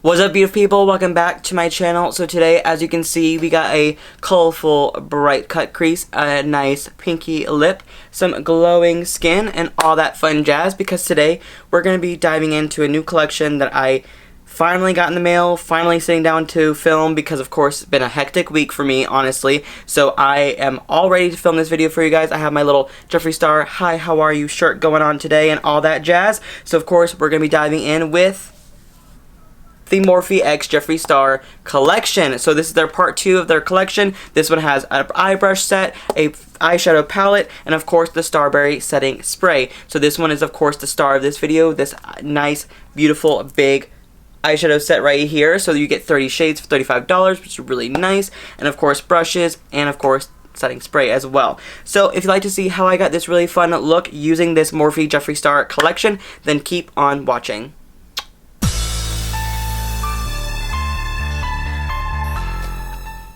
What's up, beautiful people? Welcome back to my channel. So today, as you can see, we got a colorful, bright cut crease, a nice pinky lip, some glowing skin, and all that fun jazz, because today we're going to be diving into a new collection that I finally got in the mail, finally sitting down to film, because of course it's been a hectic week for me, honestly. So I am all ready to film this video for you guys. I have my little Jeffree Star "Hi, how are you" shirt going on today and all that jazz. So of course we're going to be diving in with the Morphe x Jeffree Star collection. So this is their part 2 of their collection. This one has an eye brush set, a eyeshadow palette, and of course the Starberry setting spray. So this one is of course the star of this video, this nice, beautiful, big eyeshadow set right here. So you get 30 shades for $35, which is really nice, and of course brushes, and of course setting spray as well. So if you'd like to see how I got this really fun look using this Morphe Jeffree Star collection, then keep on watching.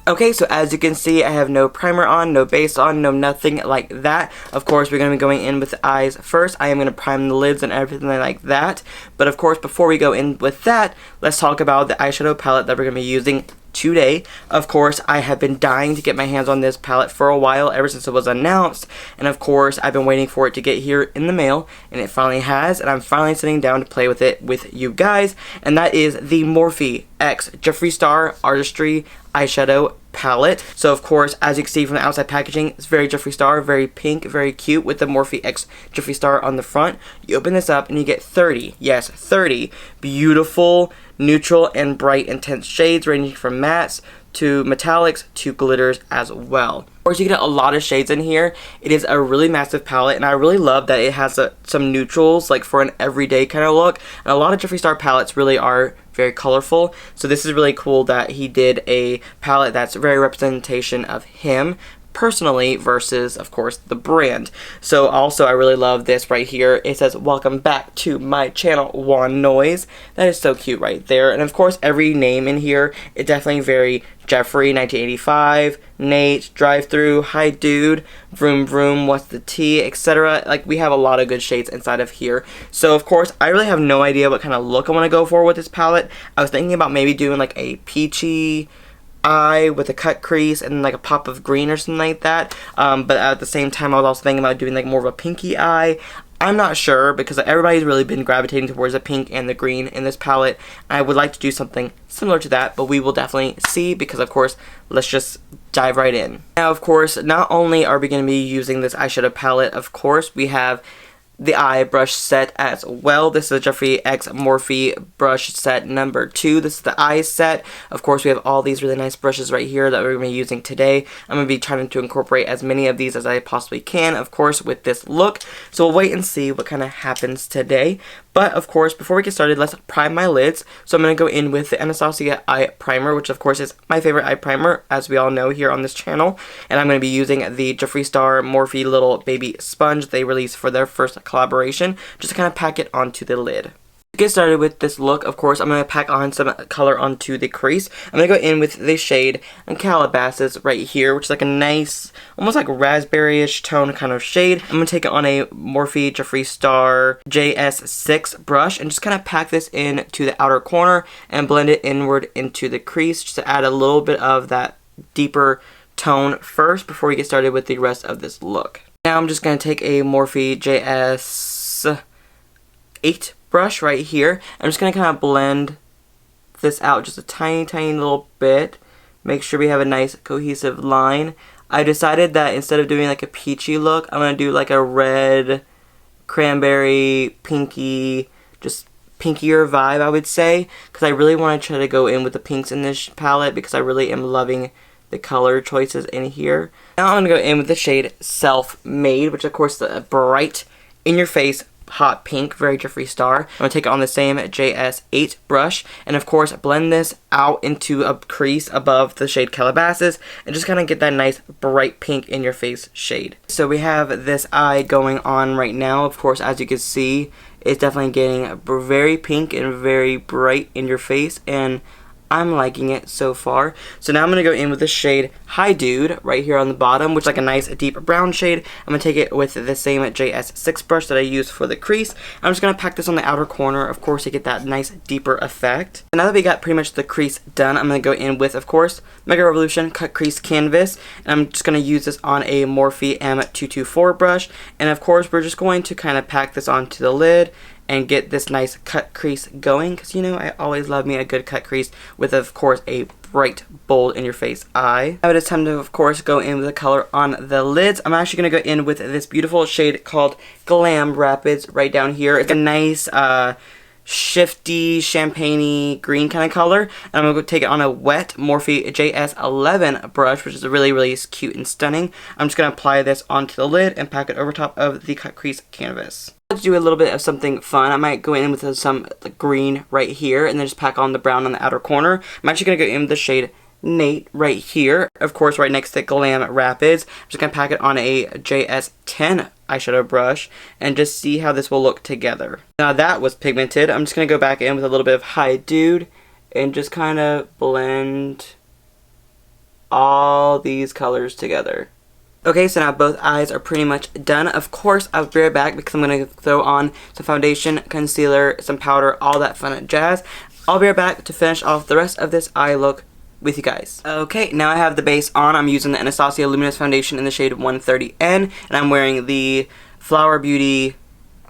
Okay, so as you can see, I have no primer on, no base on, no nothing like that. Of course, we're going to be going in with the eyes first. I am going to prime the lids and everything like that. But of course, before we go in with that, let's talk about the eyeshadow palette that we're going to be using today. Of course, I have been dying to get my hands on this palette for a while, ever since it was announced, and of course I've been waiting for it to get here in the mail, and it finally has, and I'm finally sitting down to play with it with you guys, and that is the Morphe x Jeffree Star Artistry Eyeshadow Palette. So of course, as you can see from the outside packaging, it's very Jeffree Star, very pink, very cute, with the Morphe x Jeffree Star on the front. You open this up and you get 30, yes, 30 beautiful, neutral and bright intense shades, ranging from mattes to metallics to glitters as well. Of course, you get a lot of shades in here. It is a really massive palette, and I really love that it has some neutrals, like for an everyday kind of look. And a lot of Jeffree Star palettes really are very colorful, so this is really cool that he did a palette that's very representation of him personally versus, of course, the brand. So also, I really love this right here. It says, "Welcome back to my channel, One Noise." That is so cute right there. And of course, every name in here, it definitely very Jeffree, 1985, Nate, Drive Through, Hi Dude, Vroom Vroom, What's the Tea, etc. Like, we have a lot of good shades inside of here. So of course, I really have no idea what kind of look I want to go for with this palette. I was thinking about maybe doing like a peachy eye with a cut crease and like a pop of green or something like that, but at the same time I was also thinking about doing like more of a pinky eye. I'm not sure, because everybody's really been gravitating towards the pink and the green in this palette. I would like to do something similar to that, but we will definitely see, because of course, let's just dive right in. Now of course, not only are we going to be using this eyeshadow palette, of course we have the eye brush set as well. This is a Jeffree x Morphe brush set number 2. This is the eye set. Of course, we have all these really nice brushes right here that we're going to be using today. I'm going to be trying to incorporate as many of these as I possibly can, of course, with this look. So we'll wait and see what kind of happens today. But of course, before we get started, let's prime my lids. So I'm going to go in with the Anastasia eye primer, which of course is my favorite eye primer, as we all know here on this channel. And I'm going to be using the Jeffree Star Morphe little baby sponge they released for their first collaboration, just to kind of pack it onto the lid. To get started with this look, of course, I'm going to pack on some color onto the crease. I'm going to go in with the shade Calabasas right here, which is like a nice, almost like raspberry-ish tone kind of shade. I'm going to take it on a Morphe Jeffree Star JS6 brush and just kind of pack this in to the outer corner and blend it inward into the crease, just to add a little bit of that deeper tone first before we get started with the rest of this look. Now I'm just going to take a Morphe JS8 brush right here. I'm just going to kind of blend this out just a tiny little bit. Make sure we have a nice cohesive line. I decided that instead of doing like a peachy look, I'm going to do like a red, cranberry, pinky, just pinkier vibe, I would say, because I really want to try to go in with the pinks in this palette, because I really am loving the color choices in here. Now I'm going to go in with the shade Self-Made, which of course is a bright, in-your-face, hot pink, very Jeffree Star. I'm going to take it on the same JS8 brush, and of course blend this out into a crease above the shade Calabasas, and just kind of get that nice bright pink in your face shade. So we have this eye going on right now. Of course, as you can see, it's definitely getting very pink and very bright in your face, and I'm liking it so far. So now I'm going to go in with the shade Hi Dude right here on the bottom, which is like a nice deep brown shade. I'm going to take it with the same JS6 brush that I used for the crease. I'm just going to pack this on the outer corner, of course, to get that nice deeper effect. And now that we got pretty much the crease done, I'm going to go in with, of course, Mega Revolution Cut Crease Canvas. And I'm just going to use this on a Morphe M224 brush. And of course, we're just going to kind of pack this onto the lid and get this nice cut crease going, because you know I always love me a good cut crease with, of course, a bright, bold, in-your-face eye. Now it is time to, of course, go in with the color on the lids. I'm actually going to go in with this beautiful shade called Glam Rapids right down here. It's a nice, shifty, champagne-y green kind of color. And I'm going to take it on a wet Morphe JS11 brush, which is really, really cute and stunning. I'm just going to apply this onto the lid and pack it over top of the cut crease canvas. To do a little bit of something fun, I might go in with some green right here and then just pack on the brown on the outer corner. I'm actually going to go in with the shade Nate right here, of course right next to Glam Rapids. I'm just going to pack it on a JS10 eyeshadow brush and just see how this will look together. Now that was pigmented. I'm just going to go back in with a little bit of Hi Dude and just kind of blend all these colors together. Okay, so now both eyes are pretty much done. Of course, I'll be right back because I'm going to throw on some foundation, concealer, some powder, all that fun jazz. I'll be right back to finish off the rest of this eye look with you guys. Okay, now I have the base on. I'm using the Anastasia Luminous Foundation in the shade 130N, and I'm wearing the Flower Beauty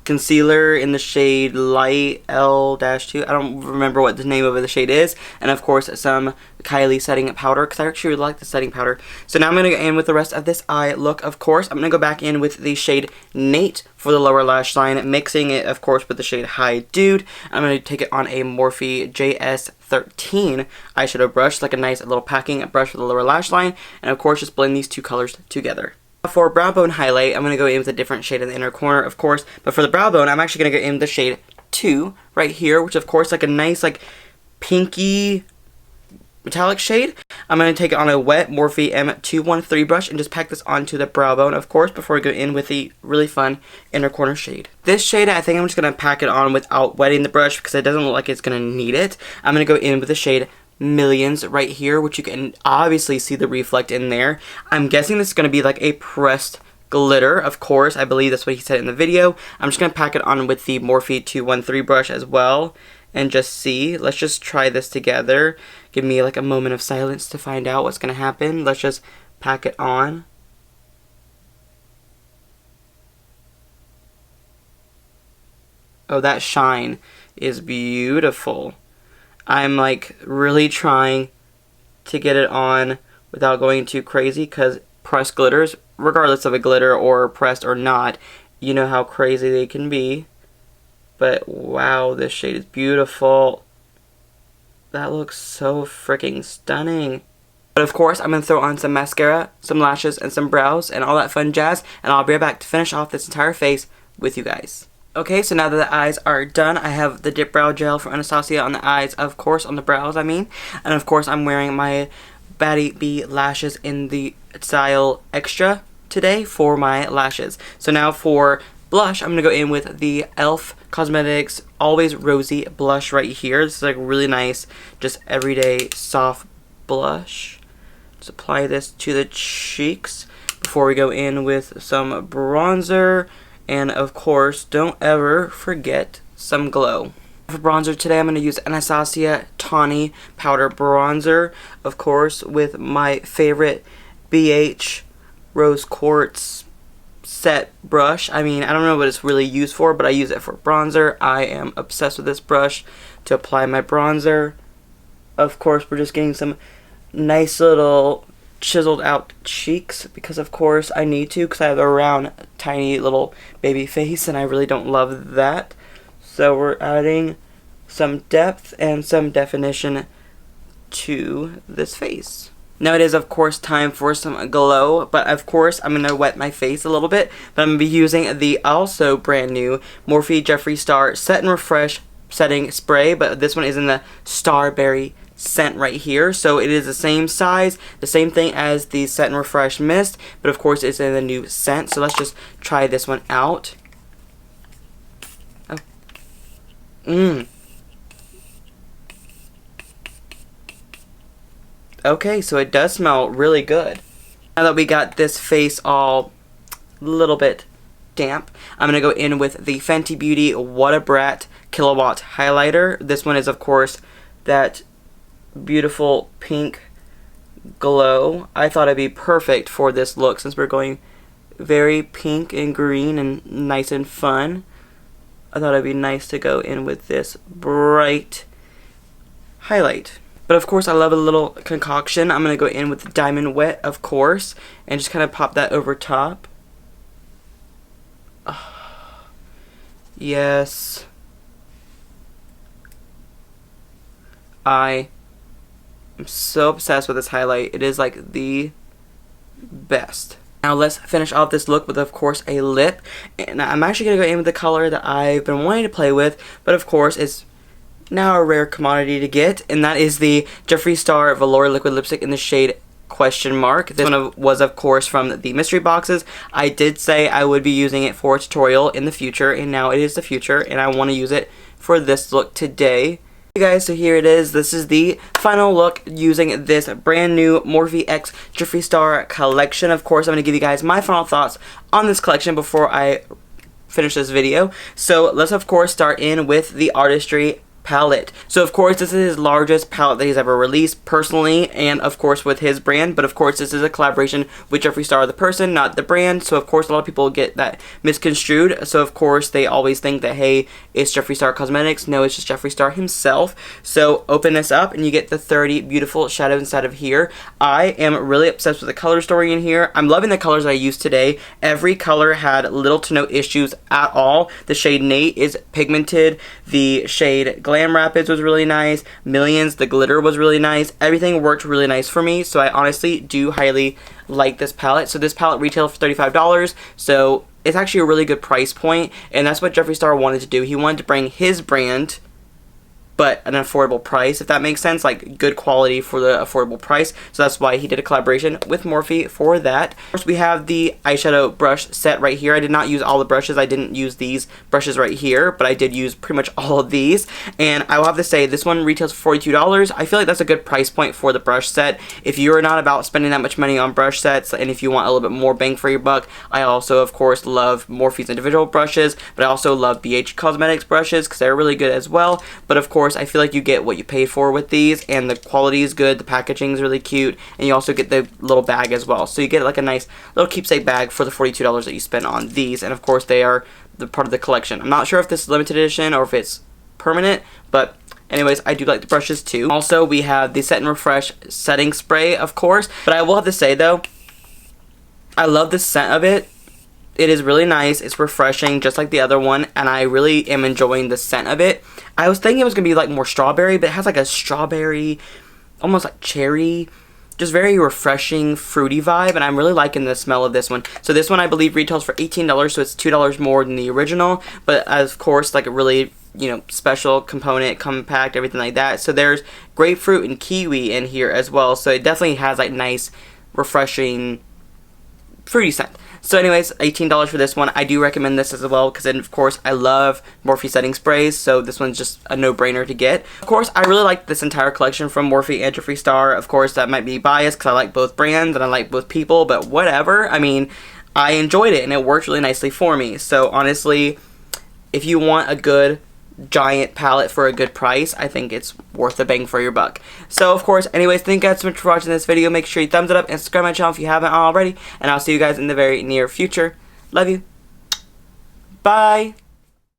concealer in the shade Light L-2. I don't remember what the name of the shade is. And of course some Kylie setting powder, because I actually really like the setting powder. So now I'm going to go in with the rest of this eye look, of course. I'm going to go back in with the shade Nate for the lower lash line, mixing it, of course, with the shade Hi Dude. I'm going to take it on a Morphe JS13 eyeshadow brush, like a nice little packing brush for the lower lash line. And of course, just blend these two colors together. For brow bone highlight, I'm going to go in with a different shade in the inner corner, of course. But for the brow bone, I'm actually going to go in with the shade 2 right here, which of course like a nice like pinky metallic shade. I'm going to take it on a wet Morphe M213 brush and just pack this onto the brow bone, of course, before we go in with the really fun inner corner shade. This shade, I think I'm just going to pack it on without wetting the brush because it doesn't look like it's going to need it. I'm going to go in with the shade Millions right here, which you can obviously see the reflect in there. I'm guessing this is going to be like a pressed glitter, of course. I believe that's what he said in the video. I'm just going to pack it on with the Morphe 213 brush as well and just see. Let's just try this together. Give me like a moment of silence to find out what's going to happen. Let's just pack it on. Oh, that shine is beautiful. I'm like really trying to get it on without going too crazy, because pressed glitters, regardless of a glitter or pressed or not, you know how crazy they can be. But wow, this shade is beautiful. That looks so freaking stunning. But of course, I'm going to throw on some mascara, some lashes, and some brows, and all that fun jazz, and I'll be right back to finish off this entire face with you guys. Okay, so now that the eyes are done, I have the Dip Brow Gel from Anastasia on the eyes, of course, on the brows, I mean. And of course, I'm wearing my Baddie B lashes in the style Extra today for my lashes. So now for blush, I'm going to go in with the e.l.f. Cosmetics Always Rosy blush right here. This is like really nice, just everyday soft blush. Just apply this to the cheeks before we go in with some bronzer. And of course, don't ever forget some glow. For bronzer today, I'm going to use Anastasia Tawny Powder Bronzer, of course, with my favorite BH Rose Quartz set brush. I mean, I don't know what it's really used for, but I use it for bronzer. I am obsessed with this brush to apply my bronzer. Of course, we're just getting some nice little chiseled out cheeks, because of course I need to, because I have a round tiny little baby face and I really don't love that. So we're adding some depth and some definition to this face. Now it is of course time for some glow, but of course I'm going to wet my face a little bit, but I'm going to be using the also brand new Morphe Jeffree Star Set and Refresh setting spray, but this one is in the Starberry scent right here. So it is the same size, the same thing as the Set and Refresh Mist, but of course it's in the new scent. So let's just try this one out. Oh. Okay, so it does smell really good. Now that we got this face all a little bit damp, I'm going to go in with the Fenty Beauty What a Brat Kilowatt Highlighter. This one is, of course, that beautiful pink glow. I thought it'd be perfect for this look since we're going very pink and green and nice and fun. I thought it'd be nice to go in with this bright highlight. But of course, I love a little concoction. I'm going to go in with the Diamond Wet, of course, and just kind of pop that over top. Oh, yes. I am so obsessed with this highlight. It is like the best. Now let's finish off this look with, of course, a lip. And I'm actually going to go in with the color that I've been wanting to play with, but of course, it's now a rare commodity to get, and that is the Jeffree Star Velour Liquid Lipstick in the shade Question Mark. This one was, of course, from the mystery boxes. I did say I would be using it for a tutorial in the future, and now it is the future, and I want to use it for this look today. Hey guys, so here it is. This is the final look using this brand new Morphe X Jeffree Star collection. Of course, I'm going to give you guys my final thoughts on this collection before I finish this video. So let's, of course, start in with the Artistry palette. So of course this is his largest palette that he's ever released personally, and of course with his brand, but of course this is a collaboration with Jeffree Star the person, not the brand. So of course a lot of people get that misconstrued. So of course they always think that, hey, it's Jeffree Star Cosmetics. No, it's just Jeffree Star himself. So open this up and you get the 30 beautiful shadows inside of here. I am really obsessed with the color story in here. I'm loving the colors I used today. Every color had little to no issues at all. The shade Nate is pigmented. The shade Glam Rapids was really nice. Millions, the glitter was really nice. Everything worked really nice for me, so I honestly do highly like this palette. So this palette retailed for $35, so it's actually a really good price point, and that's what Jeffree Star wanted to do. He wanted to bring his brand, but an affordable price, if that makes sense, like good quality for the affordable price. So that's why he did a collaboration with Morphe for that. Of course, we have the eyeshadow brush set right here. I did not use all the brushes. I didn't use these brushes right here, but I did use pretty much all of these. And I will have to say, this one retails for $42. I feel like that's a good price point for the brush set. If you're not about spending that much money on brush sets, and if you want a little bit more bang for your buck, I also, of course, love Morphe's individual brushes, but I also love BH Cosmetics brushes because they're really good as well. But of course, I feel like you get what you pay for with these, and the quality is good, the packaging is really cute, and you also get the little bag as well. So you get like a nice little keepsake bag for the $42 that you spend on these, and of course they are the part of the collection. I'm not sure if this is limited edition or if it's permanent, but anyways, I do like the brushes too. Also, we have the Set and Refresh setting spray, of course, but I will have to say though, I love the scent of it. It is really nice. It's refreshing, just like the other one, and I really am enjoying the scent of it. I was thinking it was going to be like more strawberry, but it has like a strawberry, almost like cherry, just very refreshing, fruity vibe, and I'm really liking the smell of this one. So this one I believe retails for $18, so it's $2 more than the original, but of course like a really, you know, special component, compact, everything like that. So there's grapefruit and kiwi in here as well, so it definitely has like nice, refreshing, fruity scent. So anyways, $18 for this one. I do recommend this as well because, of course, I love Morphe setting sprays, so this one's just a no-brainer to get. Of course, I really like this entire collection from Morphe and Jeffree Star. Of course, that might be biased because I like both brands and I like both people, but whatever. I mean, I enjoyed it and it worked really nicely for me. So honestly, if you want a good giant palette for a good price, I think it's worth the bang for your buck. So of course, anyways, thank you guys so much for watching this video. Make sure you thumbs it up and subscribe to my channel if you haven't already, and I'll see you guys in the very near future. Love you. Bye.